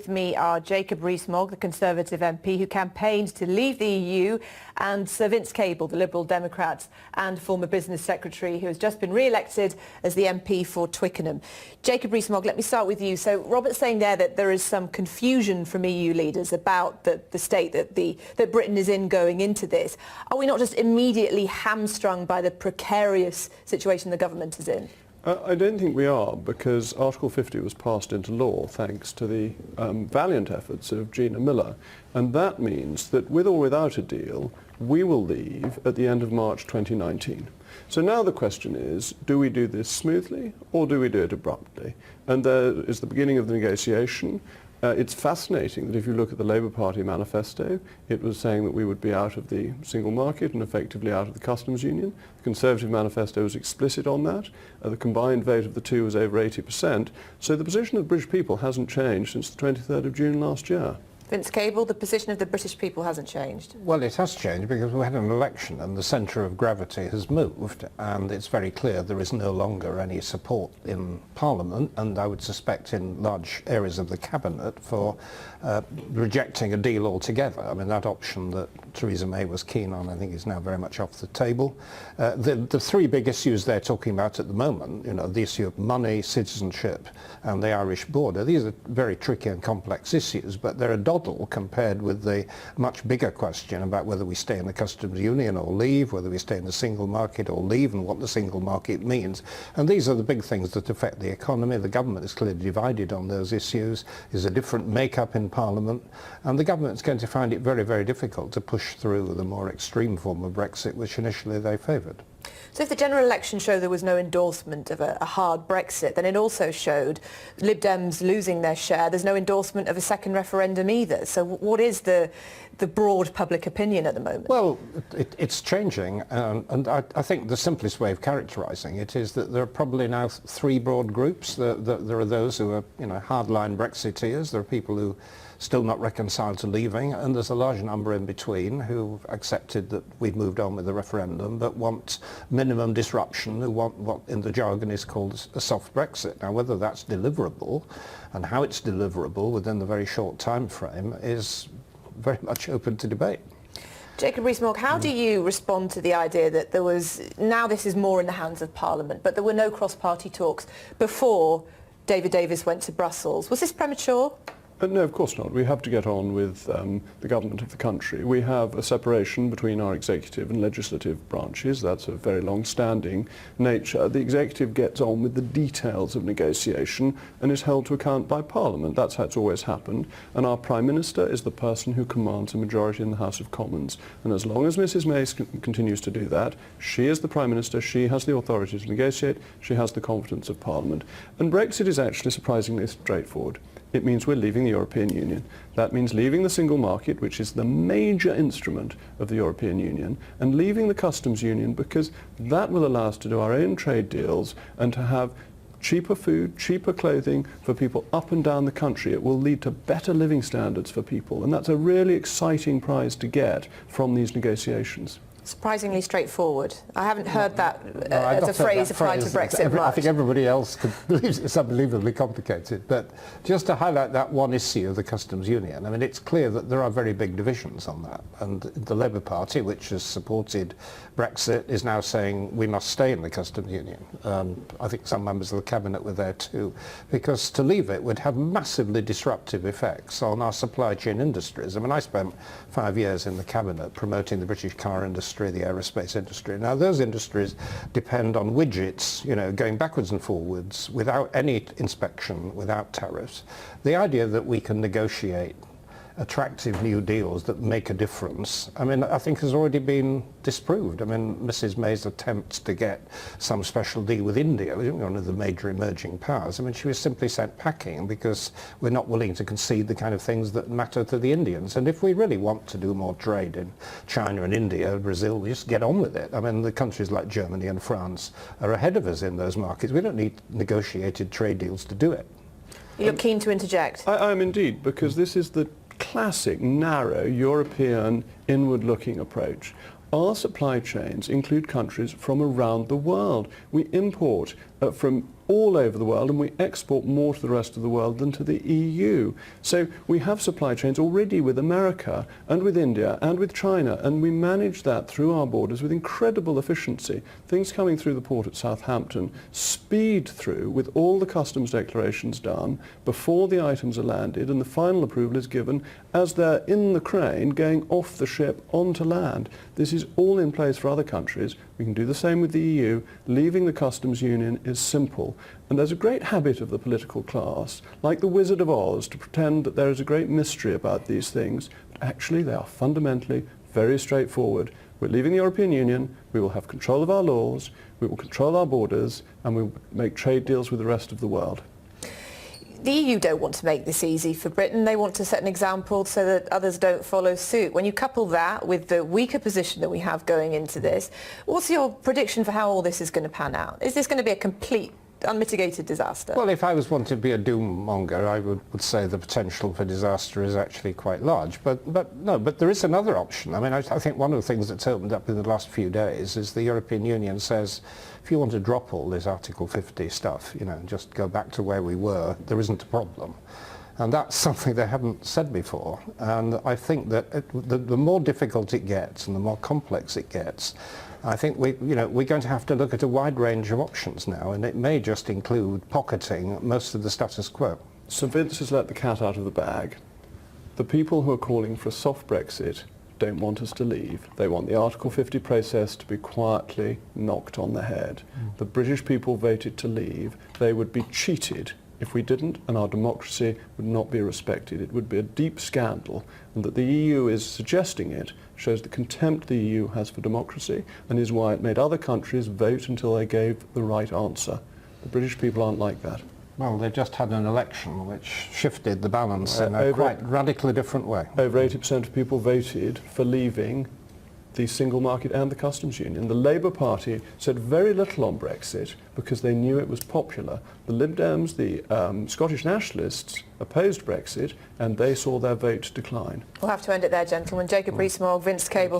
With me are Jacob Rees-Mogg, the Conservative MP who campaigned to leave the EU, and Sir Vince Cable, the Liberal Democrat and former Business Secretary who has just been re-elected as the MP for Twickenham. Jacob Rees-Mogg, let me start with you. So Robert's saying there that there is some confusion from EU leaders about the state that Britain is in going into this. Are we not just immediately hamstrung by the precarious situation the government is in? I don't think we are, because Article 50 was passed into law thanks to the valiant efforts of Gina Miller. And that means that with or without a deal, we will leave at the end of March 2019. So now the question is, do we do this smoothly or do we do it abruptly? And there is the beginning of the negotiation. It's fascinating that if you look at the Labour Party manifesto, it was saying that we would be out of the single market and effectively out of the customs union. The Conservative manifesto was explicit on that. The combined vote of the two was over 80%. So the position of the British people hasn't changed since the 23rd of June last year. Vince Cable, the position of the British people hasn't changed. Well, it has changed because we had an election and the centre of gravity has moved, and it's very clear there is no longer any support in Parliament, and I would suspect in large areas of the Cabinet, for rejecting a deal altogether. I mean, that option that Theresa May was keen on, I think, is now very much off the table. The three big issues they're talking about at the moment, you know, the issue of money, citizenship and the Irish border, these are very tricky and complex issues, but they're a doddle compared with the much bigger question about whether we stay in the customs union or leave, whether we stay in the single market or leave, and what the single market means. And these are the big things that affect the economy. The government is clearly divided on those issues. There's a different makeup in Parliament, and the government's going to find it very, very difficult to push through the more extreme form of Brexit, which initially they favoured. So if the general election showed there was no endorsement of a hard Brexit, then it also showed Lib Dems losing their share. There's no endorsement of a second referendum either. So what is the broad public opinion at the moment? Well, it's changing, and I think the simplest way of characterising it is that there are probably now three broad groups. There are those who are, you know, hardline Brexiteers. There are people who still not reconciled to leaving, and there's a large number in between who've accepted that we've moved on with the referendum but want minimum disruption, who want what in the jargon is called a soft Brexit. Now, whether that's deliverable and how it's deliverable within the very short time frame is very much open to debate. Jacob Rees-Mogg, how do you respond to the idea that there was, now this is more in the hands of Parliament, but there were no cross-party talks before David Davis went to Brussels? Was this premature? No, of course not. We have to get on with the government of the country. We have a separation between our executive and legislative branches. That's a very long-standing nature. The executive gets on with the details of negotiation and is held to account by Parliament. That's how it's always happened. And our Prime Minister is the person who commands a majority in the House of Commons. And as long as Mrs May continues to do that, she is the Prime Minister, she has the authority to negotiate, she has the confidence of Parliament. And Brexit is actually surprisingly straightforward. It means we're leaving the European Union. That means leaving the single market, which is the major instrument of the European Union, and leaving the customs union, because that will allow us to do our own trade deals and to have cheaper food, cheaper clothing for people up and down the country. It will lead to better living standards for people, and that's a really exciting prize to get from these negotiations. Surprisingly straightforward. I haven't heard that as a phrase applied to Brexit much. I think everybody else believes it's unbelievably complicated. But just to highlight that one issue of the customs union, I mean, it's clear that there are very big divisions on that. And the Labour Party, which has supported Brexit, is now saying we must stay in the customs union. I think some members of the Cabinet were there too, because to leave it would have massively disruptive effects on our supply chain industries. I mean, I spent 5 years in the Cabinet promoting the British car industry, the aerospace industry. Now, those industries depend on widgets, you know, going backwards and forwards without any inspection, without tariffs. The idea that we can negotiate attractive new deals that make a difference, I mean, I think has already been disproved. I mean, Mrs May's attempts to get some special deal with India, one of the major emerging powers, I mean, she was simply sent packing because we're not willing to concede the kind of things that matter to the Indians. And if we really want to do more trade in China and India, Brazil, we just get on with it. I mean, the countries like Germany and France are ahead of us in those markets. We don't need negotiated trade deals to do it. You're keen to interject? I am indeed, because this is the classic narrow European inward-looking approach. Our supply chains include countries from around the world. We import from all over the world, and we export more to the rest of the world than to the EU. So we have supply chains already with America and with India and with China, and we manage that through our borders with incredible efficiency. Things coming through the port at Southampton speed through with all the customs declarations done before the items are landed, and the final approval is given as they're in the crane going off the ship onto land. This is all in place for other countries. We can do the same with the EU. Leaving the customs union is simple. And there's a great habit of the political class, like the Wizard of Oz, to pretend that there is a great mystery about these things. But actually, they are fundamentally very straightforward. We're leaving the European Union. We will have control of our laws. We will control our borders. And we will make trade deals with the rest of the world. The EU don't want to make this easy for Britain. They want to set an example so that others don't follow suit. When you couple that with the weaker position that we have going into this, what's your prediction for how all this is going to pan out? Is this going to be a complete, unmitigated disaster? Well, if I was wanting to be a doom monger, I would say the potential for disaster is actually quite large. But there is another option. I mean, I think one of the things that's opened up in the last few days is the European Union says, if you want to drop all this Article 50 stuff, just go back to where we were, there isn't a problem. And that's something they haven't said before. And I think that the more difficult it gets and the more complex it gets, I think we're going to have to look at a wide range of options now, and it may just include pocketing most of the status quo. St Vince has let the cat out of the bag. The people who are calling for a soft Brexit don't want us to leave. They want the Article 50 process to be quietly knocked on the head. The British people voted to leave. They would be cheated if we didn't, and our democracy would not be respected. It would be a deep scandal, and that the EU is suggesting it shows the contempt the EU has for democracy, and is why it made other countries vote until they gave the right answer. The British people aren't like that. Well, they just had an election which shifted the balance in a quite radically different way. Over 80% of people voted for leaving the single market and the customs union. The Labour Party said very little on Brexit because they knew it was popular. The Lib Dems, the Scottish nationalists, opposed Brexit, and they saw their vote decline. We'll have to end it there, gentlemen. Jacob Rees-Mogg, Vince Cable.